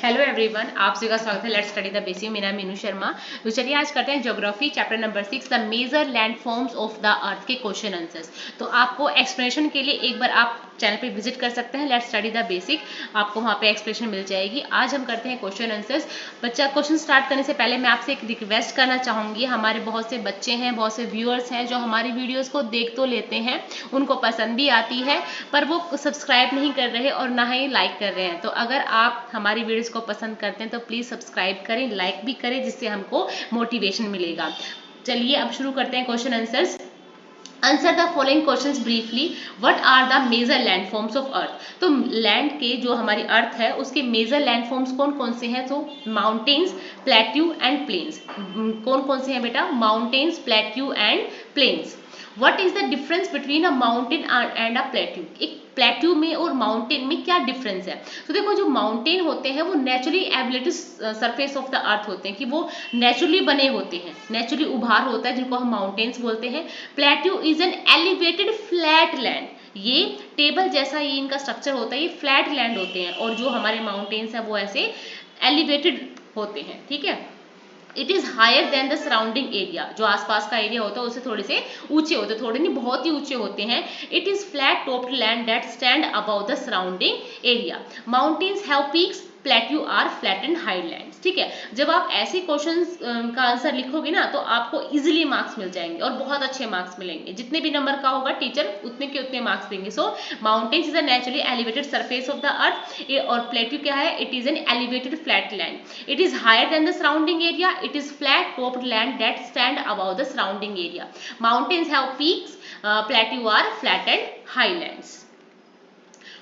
Hello everyone, आप सभी का स्वागत है। Let's study the basic. मेरा मीनू शर्मा। तो चलिए आज करते हैं geography chapter number 6 the major land forms of the earth के क्वेश्चन आंसर्स। तो आपको एक्सप्लेनेशन के लिए एक बार आप चैनल पे विजिट कर सकते हैं। लेट्स स्टडी द बेसिक, आपको वहाँ पे एक्सप्लेनेशन मिल जाएगी। आज हम करते हैं क्वेश्चन आंसर्स। बच्चा क्वेश्चन स्टार्ट करने से पहले मैं आपसे एक रिक्वेस्ट करना चाहूंगी। हमारे बहुत से बच्चे हैं, बहुत से व्यूअर्स हैं जो हमारी वीडियोस को देख तो लेते हैं, उनको पसंद भी आती है, पर वो सब्सक्राइब नहीं कर रहे और ना ही लाइक कर रहे हैं। तो अगर आप हमारी वीडियोस को पसंद करते हैं तो प्लीज सब्सक्राइब करें, लाइक भी करें, जिससे हमको मोटिवेशन मिलेगा। चलिए अब शुरू करते हैं question answers. Answer the following questions briefly. What are the major landforms of earth. तो लैंड के जो हमारी अर्थ है उसके मेजर लैंडफॉर्म्स कौन कौन से हैं? तो माउंटेन्स, प्लेट्यू एंड प्लेन्स। कौन कौन से हैं बेटा? Mountains, plateau and plains. What is the difference between a mountain and a plateau. एक प्लेट्यू में और माउंटेन में क्या डिफरेंस है? तो देखो, जो माउंटेन होते हैं वो naturally ability surface of the अर्थ होते हैं, कि वो नेचुरली बने होते हैं, नेचुरली उभार होता है, जिनको हम माउंटेन्स बोलते हैं। Plateau is an elevated flat land. ये टेबल जैसा ये इनका स्ट्रक्चर होता है, ये फ्लैट लैंड होते हैं। और जो हमारे माउंटेन्स है वो ऐसे एलिवेटेड होते हैं। ठीक है। It is higher than the surrounding area. जो आसपास का एरिया होता है उससे थोड़े से ऊंचे होते हैं, थोड़े नहीं बहुत ही ऊंचे होते हैं। It is flat topped land that stand above the surrounding area. Mountains have peaks, plateau are flat and highlands. ठीक है। जब आप ऐसे क्वेश्चंस का आंसर लिखोगे ना तो आपको इजीली मार्क्स मिल जाएंगे और बहुत अच्छे मार्क्स मिलेंगे। जितने भी नंबर का होगा टीचर उतने के उतने मार्क्स देंगे। So mountains is a naturally elevated surface of the earth, और प्लेट्यू क्या है? It is an elevated flat land. It is higher than the surrounding area. It is flat topped land that stand above the surrounding area. Mountains have peaks, plateau are flat and highlands.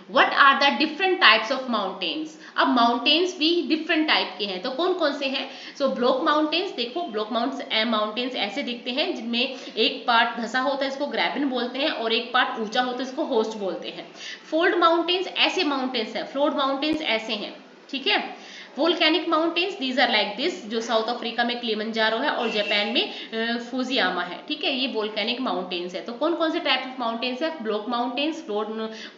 What are the different types of mountains? अब mountains भी different type के हैं। तो कौन कौन से हैं? So block mountains. देखो, ब्लॉक माउंटेन्स ऐसे दिखते हैं जिनमें एक पार्ट धंसा होता है, इसको ग्रैबिन बोलते हैं, और एक पार्ट ऊंचा होता है, इसको होस्ट बोलते हैं। फोल्ड माउंटेन्स ऐसे माउंटेन्स हैं, फ्लोड माउंटेन्स ऐसे हैं। ठीक है। Volcanic mountains, these are like this. जो साउथ अफ्रीका में किलिमंजारो है और जापान में फुजियामा है। ठीक है। ये वोल्केनिक माउंटेन्स है। तो कौन कौन से टाइप ऑफ माउंटेन्स है? ब्लॉक माउंटेन्स,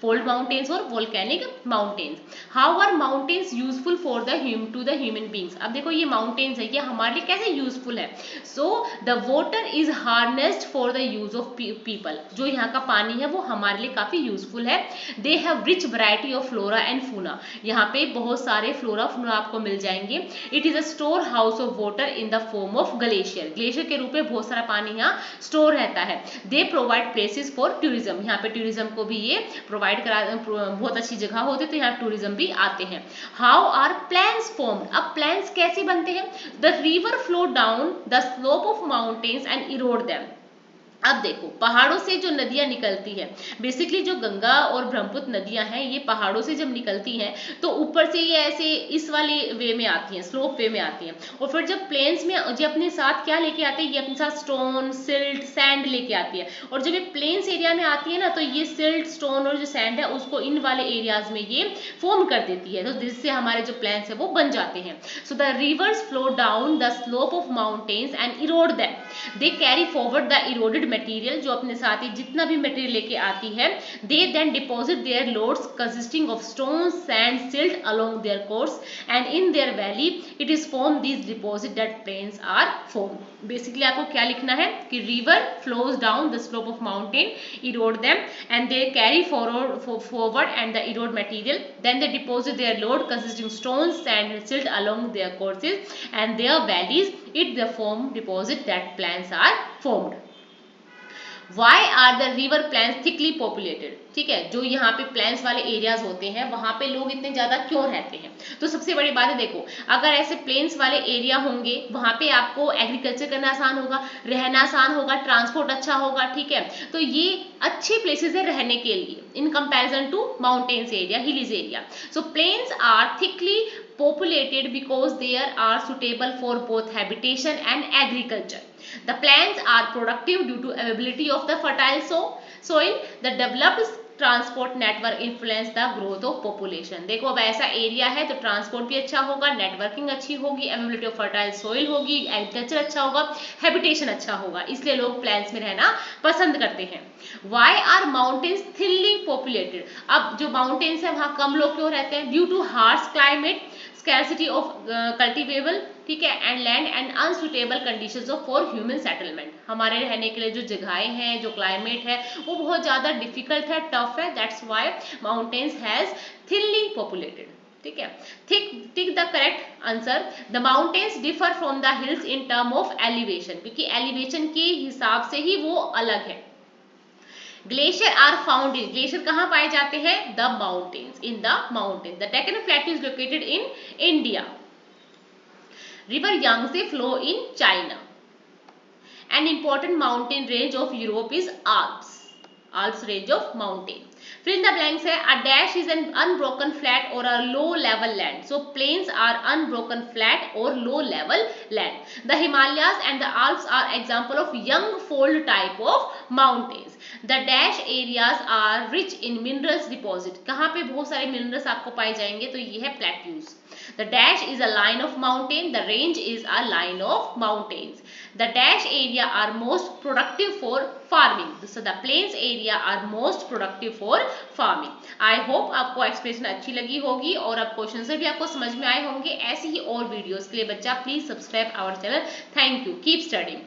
फोल्ड माउंटेन्स और volcanic mountains. How are mountains useful for the to the human beings. अब देखो, ये माउंटेन्स है, ये हमारे लिए कैसे यूजफुल है? So the water is harnessed for the use of people. जो यहाँ का पानी है वो हमारे लिए काफी यूजफुल है। They have rich variety of flora and fauna. यहाँ पे बहुत सारे फ्लोरा फूना आपको मिल जाएंगे। It is a store house of water in the form of glacier. Glacier के रूप में बहुत सारा पानी यहाँ स्टोर रहता है। They provide places for tourism. यहाँ पे टूरिज्म को भी ये प्रोवाइड करा, बहुत अच्छी जगह होती है, तो यहाँ टूरिज्म भी आते हैं। How are plains formed. अब प्लेन्स कैसे बनते हैं? The river flow down the slope of mountains and erode them. अब देखो, पहाड़ों से जो नदियां निकलती है, बेसिकली जो गंगा और ब्रह्मपुत्र नदियां हैं, ये पहाड़ों से जब निकलती हैं तो ऊपर से ये ऐसे इस वाले वे में आती हैं, स्लोप वे में आती हैं। और फिर जब प्लेन्स में ये अपने साथ क्या लेके आते हैं? ये अपने साथ स्टोन, सिल्ट, सैंड लेके आती है। और जब ये प्लेन्स एरिया में आती है ना, तो ये सिल्ट, स्टोन और जो सैंड है उसको इन वाले एरियाज में ये फॉर्म कर देती है, तो जिससे हमारे जो प्लेन्स है वो बन जाते हैं। So the reverse flow down the slope of mountains and Erode them. They carry forward the eroded material. जो अपने साथ ही जितना भी मटेरियल लेके आती है, they then deposit their loads consisting of stone, sand, silt along their course and in their valley it is form these deposit that plains are form. Basically आपको क्या लिखना है कि river flows down the slope of mountain, erode them and they carry forward and the erode material, then they deposit their load consisting stone, sand and silt along their courses and their valleys it the form deposit that plants are formed. Why are the river plains thickly populated? ठीक है। जो यहाँ पे planes वाले areas होते हैं वहां पे लोग इतने ज्यादा क्यों रहते हैं? तो सबसे बड़ी बात है, देखो, अगर ऐसे प्लेन्स वाले एरिया होंगे वहां पे आपको एग्रीकल्चर करना आसान होगा, रहना आसान होगा, ट्रांसपोर्ट अच्छा होगा। ठीक है। तो ये अच्छे प्लेसेस है रहने के लिए in comparison to mountains area, hillies area. So plains are thickly populated because they are suitable for both habitation and agriculture. The plains are productive due to availability of the fertile soil. The developed transport network influence the growth of population. देखो, अब ऐसा area है तो transport भी अच्छा होगा, networking अच्छी होगी, अवेलेबिलिटी ऑफ फर्टाइल सोइल होगी, एग्रीकल्चर अच्छा होगा, हैबिटेशन अच्छा होगा, इसलिए लोग प्लेन्स में रहना पसंद करते हैं। Why are mountains thinly populated. अब जो माउंटेन्स है वहां कम लोग क्यों रहते हैं? Due too harsh climate, scarcity of cultivable, ठीक है, and land and unsuitable conditions of for human settlement. हमारे रहने के लिए जो जगहें हैं, जो क्लाइमेट है वो बहुत ज़्यादा डिफिकल्ट है, टफ है, that's why mountains has thinly populated, ठीक है। Tick the correct answer. The mountains differ from the hills in term of elevation, क्योंकि एलिवेशन के हिसाब से ही वो अलग है। Glacier are found in, glacier कहाँ पाए जाते हैं? The mountains, in the mountain. The Deccan plateau is located in India. River Yangtze flow in China. An important mountain range of Europe is Alps. Alps range of mountain. Fill in the blanks है, a dash is an unbroken flat or a low level land. So plains are unbroken flat or low level land. The Himalayas and the Alps are example of young fold type of mountains. The dash areas are rich in minerals deposit. कहाँ पे बहुत सारे minerals आपको पाए जाएंगे? तो ये है plateaus. The dash is a line of mountain. The range is a line of mountains. The dash area are most productive for farming. So the plains area are most productive for farming. I hope आपको explanation अच्छी लगी होगी और अब question से भी आपको समझ में आए होंगे। ऐसी ही और वीडियोस के लिए बच्चा please subscribe our channel. Thank you, keep studying.